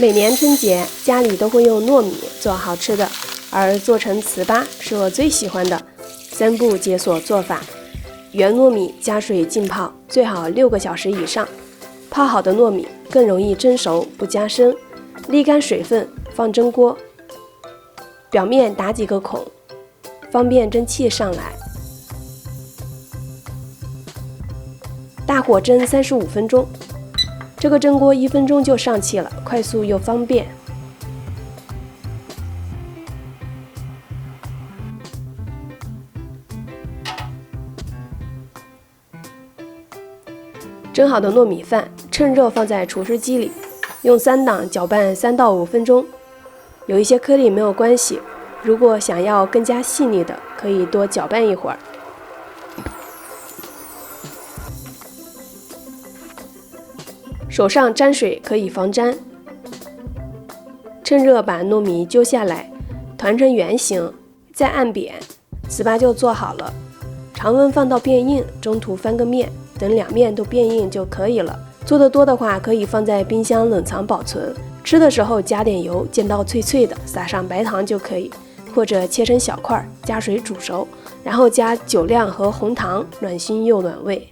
每年春节，家里都会用糯米做好吃的，而做成糍粑是我最喜欢的。3步解锁做法：原糯米加水浸泡，最好6个小时以上。泡好的糯米更容易蒸熟，不加生。沥干水分，放蒸锅，表面打几个孔，方便蒸汽上来。大火蒸35分钟。这个蒸锅1分钟就上气了，快速又方便。蒸好的糯米饭趁热放在除湿机里，用3档搅拌3到5分钟。有一些颗粒没有关系，如果想要更加细腻的，可以多搅拌一会儿。手上沾水可以防粘。趁热把糯米揪下来，团成圆形，再按扁，糍粑就做好了。常温放到变硬，中途翻个面，等2面都变硬就可以了。做得多的话，可以放在冰箱冷藏保存。吃的时候加点油，煎到脆脆的，撒上白糖就可以，或者切成小块，加水煮熟，然后加酒酿和红糖，暖心又暖胃。